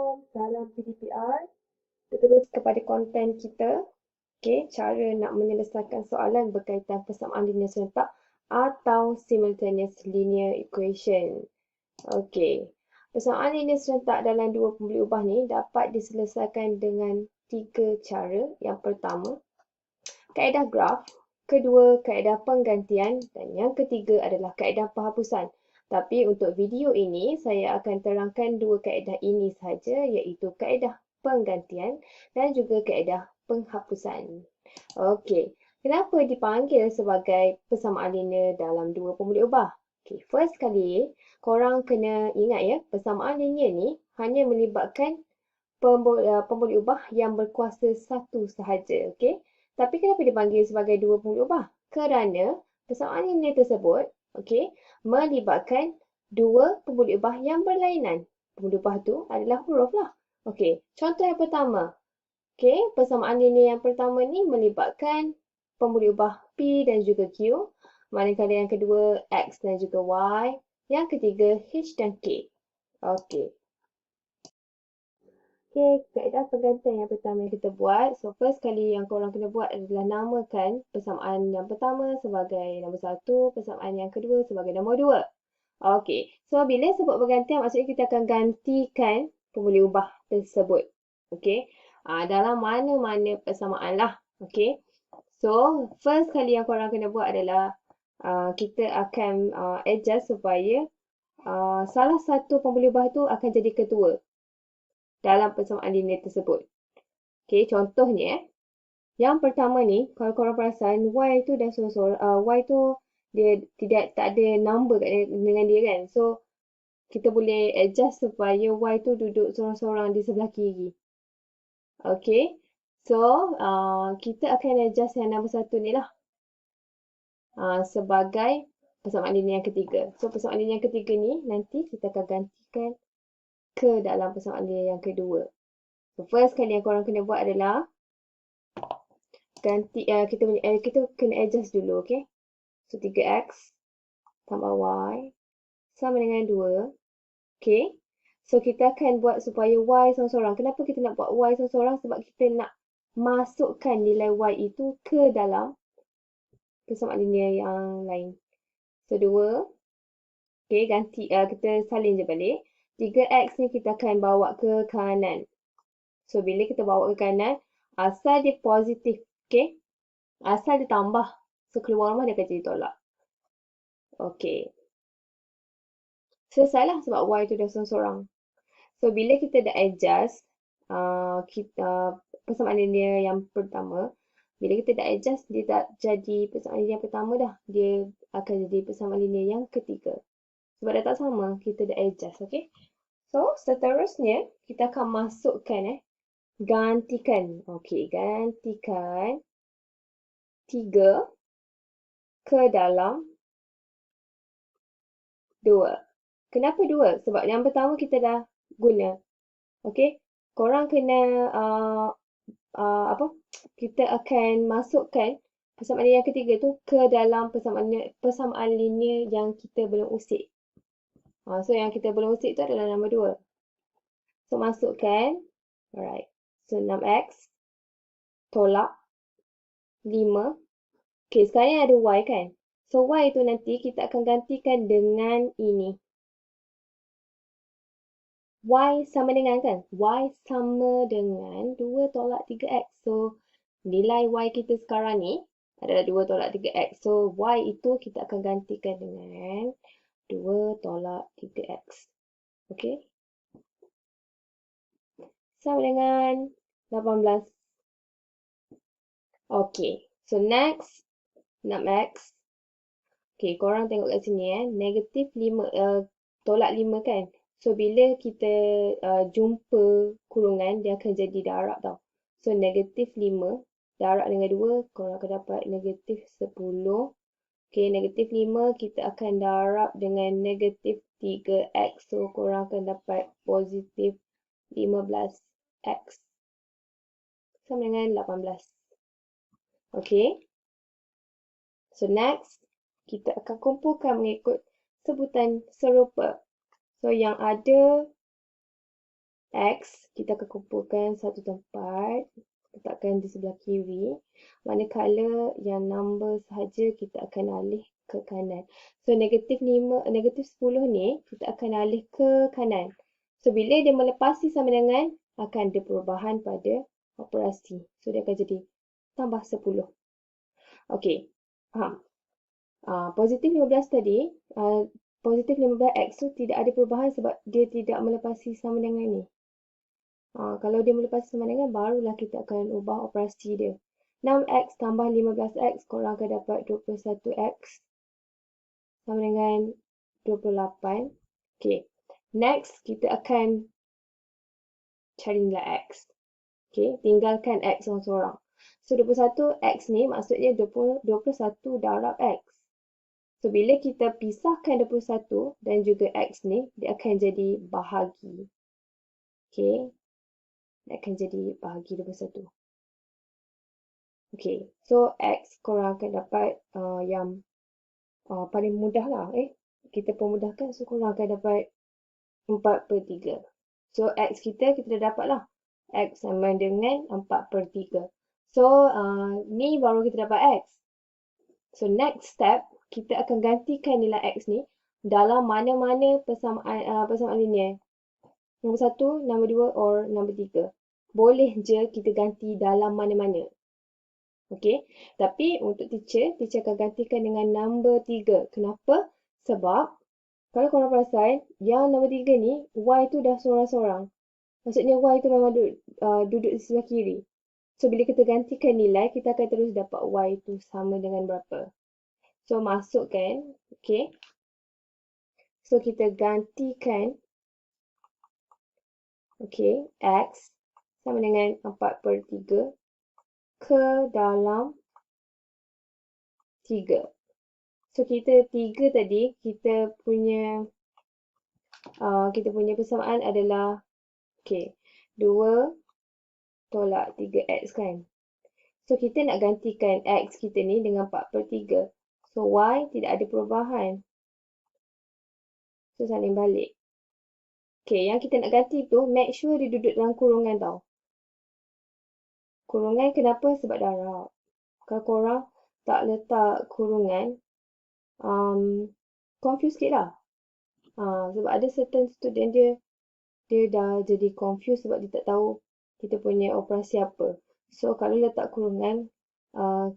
Assalamualaikum. Salam PDPR. Terus kepada konten kita. Okey, cara nak menyelesaikan soalan berkaitan persamaan linear serentak atau simultaneous linear equation. Okey. Persamaan linear serentak dalam dua pembuli ubah ni dapat diselesaikan dengan tiga cara. Yang pertama, kaedah graf. Kedua, kaedah penggantian. Dan yang ketiga adalah kaedah penghapusan. Tapi untuk video ini, saya akan terangkan dua kaedah ini sahaja, iaitu kaedah penggantian dan juga kaedah penghapusan. Okey, kenapa dipanggil sebagai persamaan linear dalam dua pembuli ubah? Okey, first kali, korang kena ingat ya, persamaan linear ni hanya melibatkan pembuli ubah yang berkuasa satu sahaja. Okey, tapi kenapa dipanggil sebagai dua pembuli ubah? Kerana persamaan linear tersebut, okey, melibatkan dua pembuli ubah yang berlainan. Pembuli ubah tu adalah huruf lah. Okey, contoh yang pertama. Okey, persamaan linear yang pertama ni melibatkan pembuli ubah P dan juga Q. Manakala yang kedua X dan juga Y. Yang ketiga H dan K. Okey. Okey, kaedah penggantian yang pertama yang kita buat. So, first kali yang korang kena buat adalah namakan persamaan yang pertama sebagai nombor satu, persamaan yang kedua sebagai nombor dua. Okey, so bila sebut pergantian maksudnya kita akan gantikan pembuli ubah tersebut. Okey, dalam mana-mana persamaan lah. Okey, so first kali yang korang kena buat adalah kita akan adjust supaya salah satu pembuli ubah tu akan jadi ketua dalam persamaan linear tersebut. Okey, contohnya yang pertama ni, kalau korang perasan, Y tu dah sorang-sorang, Y tu dia tak ada number dengan dia kan. So, kita boleh adjust supaya Y tu duduk sorang-sorang di sebelah kiri. Okey, so kita akan adjust yang nombor satu ni lah. Sebagai persamaan linear yang ketiga. So, persamaan linear yang ketiga ni nanti kita akan gantikan ke dalam persamaan linear yang kedua. So, first kali yang korang kena buat adalah ganti kita kena adjust dulu, okey? So 3x tambah y sama dengan 2. Okey. So kita akan buat supaya y sorang-sorang. Kenapa kita nak buat y sorang-sorang? Sebab kita nak masukkan nilai y itu ke dalam persamaan linear yang lain. So 2. Okey, ganti kita salin je balik. 3x ni kita akan bawa ke kanan. So, bila kita bawa ke kanan, asal dia positif, okay? Asal dia tambah. So, keluar rumah dia akan jadi tolak. Okay. Selesai lah sebab y tu dah sorang-sorang. So, bila kita dah adjust, persamaan linear yang pertama, bila kita dah adjust, dia tak jadi persamaan linear yang pertama dah. Dia akan jadi persamaan linear yang ketiga. Sebab dah tak sama, kita dah adjust, okay? So, seterusnya, kita akan masukkan, gantikan. Okey, gantikan 3 ke dalam 2. Kenapa 2? Sebab yang pertama kita dah guna. Okey, korang kena kita akan masukkan persamaan linear yang ketiga tu ke dalam persamaan linear yang kita belum usik. So yang kita belum usik tu adalah nombor 2. So masukkan. Alright. So 6x tolak 5. Okey, sekarang ada y kan? So, y tu nanti kita akan gantikan dengan ini. Y sama dengan kan? Y sama dengan 2 tolak 3x. So, nilai y kita sekarang ni adalah 2 tolak 3x. So, y itu kita akan gantikan dengan 2 tolak 3x. Okey? Sama dengan 18. Okey. So, next. 6x. Okey, korang tengok kat sini negatif 5, tolak 5 kan? So, bila kita jumpa kurungan, dia akan jadi darab tau. So, negatif 5, darab dengan 2, korang akan dapat negatif 10. Okey, negatif 5, kita akan darab dengan negatif 3x. So, korang akan dapat positif 15x. Sama dengan 18. Okey. So, next, kita akan kumpulkan mengikut sebutan serupa. So, yang ada X kita akan kumpulkan satu tempat, letakkan di sebelah kiri. Manakala yang number sahaja kita akan alih ke kanan. So negatif 5, negatif 10 ni kita akan alih ke kanan. So bila dia melepasi sama dengan akan ada perubahan pada operasi. So dia akan jadi tambah 10. Okey, faham? Positif 15 tadi, positif 15X tu tidak ada perubahan sebab dia tidak melepasi sama dengan ni. Kalau dia melepasi sama dengan barulah kita akan ubah operasi dia. 6X tambah 15X korang akan dapat 21X sama dengan 28. Okay. Next, kita akan cari nilai X. Okay. Tinggalkan X seorang-seorang. So, 21X ni maksudnya 21 darab X. So, bila kita pisahkan 21 dan juga X ni, dia akan jadi bahagi. Okay. Dia akan jadi bahagi 21. Okay, so X korang akan dapat yang paling mudah lah. Kita permudahkan, so korang akan dapat 4/3. So X kita dah dapat lah. X sama dengan 4/3. So ni baru kita dapat X. So next step, kita akan gantikan nilai X ni dalam mana-mana persamaan linear. Nombor 1, nombor 2 or nombor 3. Boleh je kita ganti dalam mana-mana. Okey, tapi untuk teacher akan gantikan dengan nombor 3. Kenapa? Sebab kalau korang perasan, yang nombor 3 ni, Y tu dah seorang-seorang. Maksudnya Y tu memang duduk di sebelah kiri. So, bila kita gantikan nilai, kita akan terus dapat Y tu sama dengan berapa. So, masukkan. Okey. So, kita gantikan. Okey, X sama dengan 4/3 ke dalam 3. So, kita 3 tadi, kita punya persamaan adalah, okay, 2 tolak 3X kan. So, kita nak gantikan X kita ni dengan 4/3. So, Y tidak ada perubahan. So, salin balik. Okay, yang kita nak ganti tu, make sure dia duduk dalam kurungan tau. Kurungan kenapa? Sebab darab. Kalau korang tak letak kurungan, confuse sikit lah. Sebab ada certain student dia dah jadi confused sebab dia tak tahu kita punya operasi apa. So, kalau letak kurungan,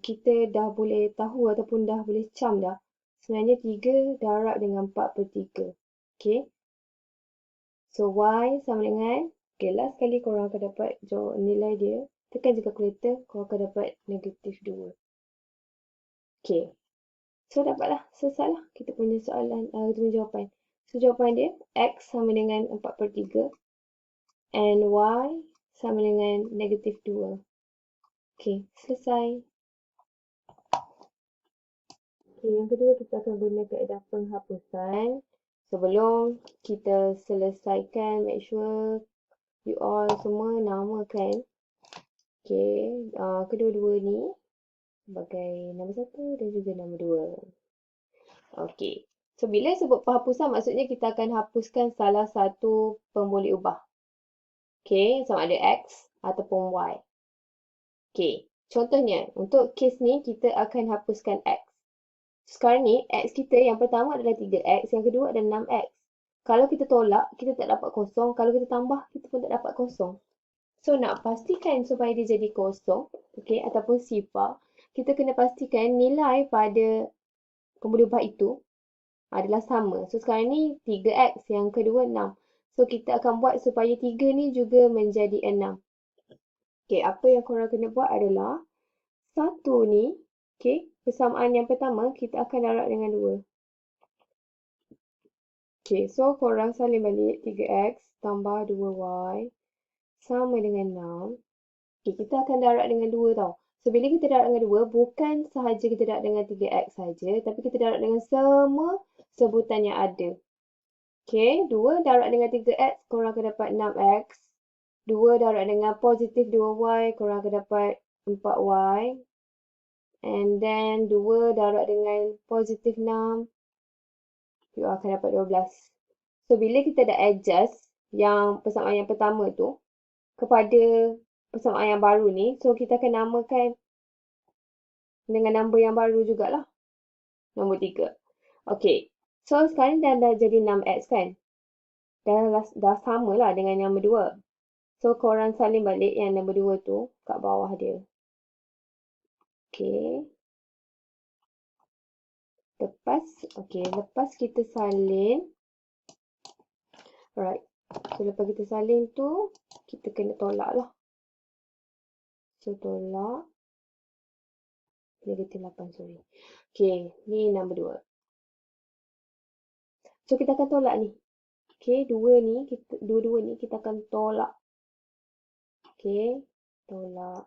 kita dah boleh tahu ataupun dah boleh cam dah. Sebenarnya 3 darab dengan 4/3. Okay. So, Y sama dengan, okay, last kali korang akan dapat nilai dia. Tekan je kalkulator, korang akan dapat negatif 2. Okay. So, dapatlah. Selesailah kita punya soalan, kita punya jawapan. So, jawapan dia, X sama dengan 4/3 and Y sama dengan negatif 2. Okay, selesai. Okay, yang kedua kita akan guna kaedah penghapusan. Sebelum kita selesaikan, make sure you all semua namakan. Okay, kedua-dua ni sebagai nombor 1 dan juga nombor 2. Okay, so bila sebut penghapusan maksudnya kita akan hapuskan salah satu pemboleh ubah. Okay, sama ada X ataupun Y. Okay, contohnya untuk kes ni kita akan hapuskan X. Sekarang ni X kita yang pertama adalah 3X, yang kedua adalah 6X. Kalau kita tolak, kita tak dapat kosong. Kalau kita tambah, kita pun tak dapat kosong. So, nak pastikan supaya dia jadi kosong, okay, ataupun sifar, kita kena pastikan nilai pada pemboleh ubah itu adalah sama. So, sekarang ni 3X, yang kedua 6. So, kita akan buat supaya 3 ni juga menjadi 6. Okay, apa yang korang kena buat adalah, 1 ni, okay, persamaan yang pertama, kita akan darab dengan 2. Okay, so korang salin balik 3X tambah 2Y sama dengan 6. Okay, kita akan darab dengan 2 tau. So, bila kita darab dengan 2, bukan sahaja kita darab dengan 3X saja, tapi kita darab dengan semua sebutan yang ada. Okay, 2 darab dengan 3X, korang akan dapat 6X. 2 darab dengan positif 2Y, korang akan dapat 4Y. And then 2 darab dengan positif 6, you akan dapat 12. So, bila kita dah adjust yang persamaan yang pertama tu kepada persamaan yang baru ni. So, kita akan namakan dengan nombor yang baru jugalah. Nombor 3. Okey. So, sekarang dah jadi 6x kan? Dah sama lah dengan yang nombor 2. So, korang salin balik yang nombor 2 tu kat bawah dia. Okey. Lepas kita salin. Alright. So, lepas kita salin tu, kita kena tolak lah. So, tolak. Negatif 8, sorry. Okey, ni nombor 2. So, kita akan tolak ni. Okey, dua-dua ni kita akan tolak. Okey, tolak.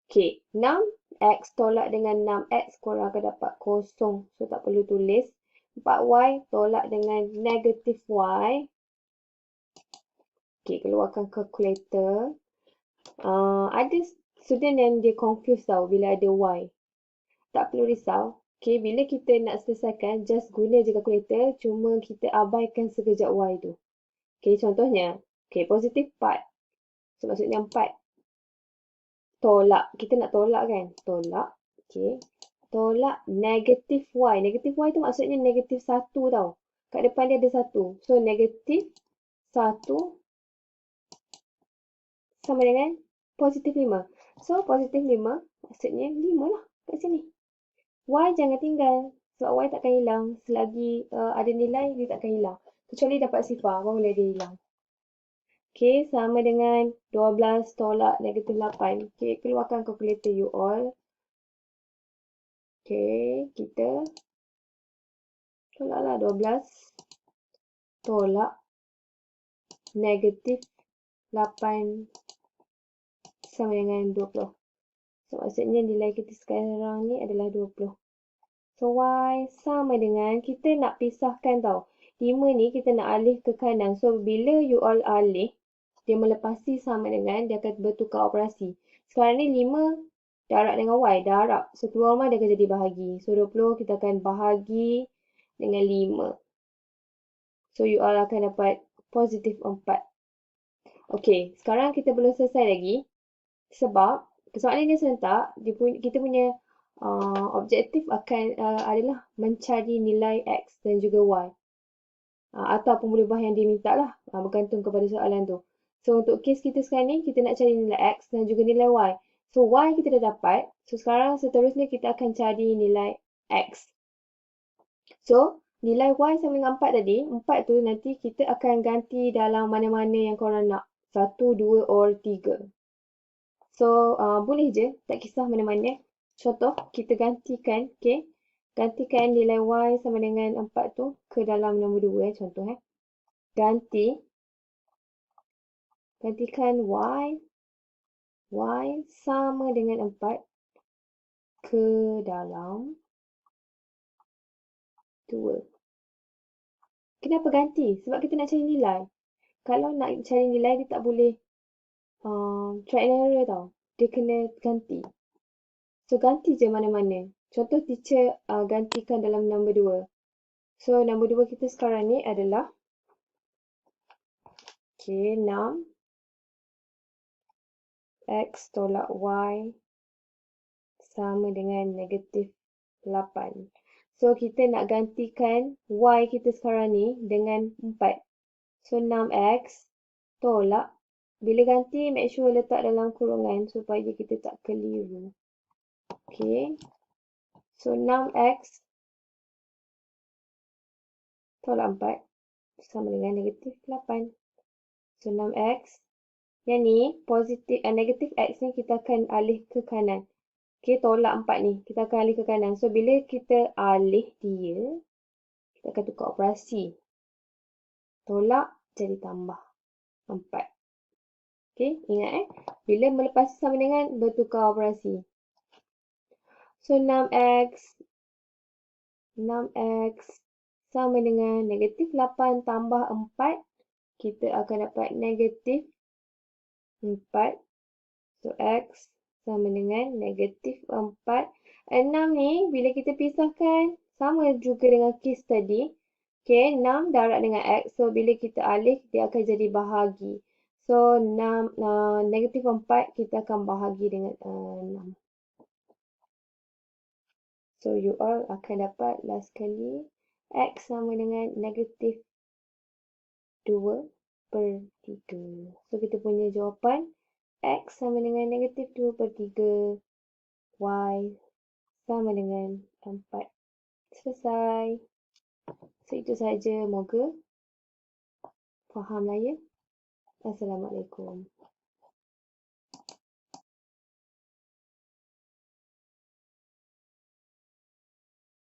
Okey, 6x tolak dengan 6x, korang akan dapat kosong. So, tak perlu tulis. 4y tolak dengan negatif y. Okey, keluarkan kalkulator. Ada student yang dia confused tau bila ada y. Tak perlu risau. Okey, bila kita nak selesaikan, just guna je kalkulator. Cuma kita abaikan sekejap y tu. Okey, contohnya. Okey, positif 4. So, maksudnya 4. Tolak. Kita nak tolak kan? Tolak. Okey. Tolak negatif y. Negatif y tu maksudnya negatif 1 tau. Kat depan dia ada 1. So, negatif 1 sama dengan positif 5. So, positif 5 maksudnya 5 lah kat sini. Y jangan tinggal. Sebab y takkan hilang. Selagi ada nilai, dia takkan hilang. Kecuali dapat sifar, baru boleh dia hilang. Okey, sama dengan 12 tolak negatif 8. Okey, keluarkan kalkulator you all. Okey, kita tolaklah 12 tolak negatif 8 sama dengan 20. So, maksudnya nilai kita sekarang ni adalah 20. So, y sama dengan, kita nak pisahkan tau. 5 ni kita nak alih ke kanan. So, bila you all alih, dia melepasi sama dengan, dia akan bertukar operasi. Sekarang ni 5 darab dengan y, darab. So, keluar rumah dia akan jadi bahagi. So, 20 kita akan bahagi dengan 5. So, you all akan dapat positif 4. Okey, sekarang kita belum selesai lagi. Sebab, persoalan ini serentak, kita punya objektif adalah mencari nilai x dan juga y. Atau pemulih yang diminta lah, bergantung kepada soalan tu. So, untuk kes kita sekarang ni, kita nak cari nilai x dan juga nilai y. So, y kita dah dapat. So, sekarang seterusnya kita akan cari nilai x. So, nilai y sama dengan 4 tadi. 4 tu nanti kita akan ganti dalam mana-mana yang korang nak. 1, 2, or 3. So, boleh je. Tak kisah mana-mana. Contoh, kita gantikan. Okay. Gantikan nilai y sama dengan 4 tu ke dalam nombor 2. Contoh. Gantikan y sama dengan 4 ke dalam 2. Kenapa ganti? Sebab kita nak cari nilai. Kalau nak cari nilai, dia tak boleh try and error tau. Dia kena ganti. So, ganti je mana-mana. Contoh, teacher gantikan dalam nombor 2. So, nombor 2 kita sekarang ni adalah 6 x tolak y sama dengan negatif 8. So, kita nak gantikan y kita sekarang ni dengan 4. So, 6x tolak. Bila ganti, make sure letak dalam kurungan supaya kita tak keliru. Okay. So, 6x tolak 4 sama dengan negatif 8. So, 6x. Yang ni, negatif x ni kita akan alih ke kanan. Okay, tolak 4 ni. Kita akan alih ke kanan. So, bila kita alih dia, kita akan tukar operasi. Tolak jadi tambah 4. Okay, ingat bila melepasi sama dengan bertukar operasi. So, 6x sama dengan negatif 8 tambah 4. Kita akan dapat negatif 4. So, x sama dengan negatif 4. 6 ni, bila kita pisahkan, sama juga dengan kes tadi. Okay, 6 darab dengan X. So, bila kita alih, dia akan jadi bahagi. So, 6, negatif 4 kita akan bahagi dengan 6. So, you all akan dapat last sekali. X sama dengan negatif 2 per 3. So, kita punya jawapan X sama dengan negatif 2 per 3. Y sama dengan 4. Selesai. So, itu saja. Moga faham lah ya. Assalamualaikum.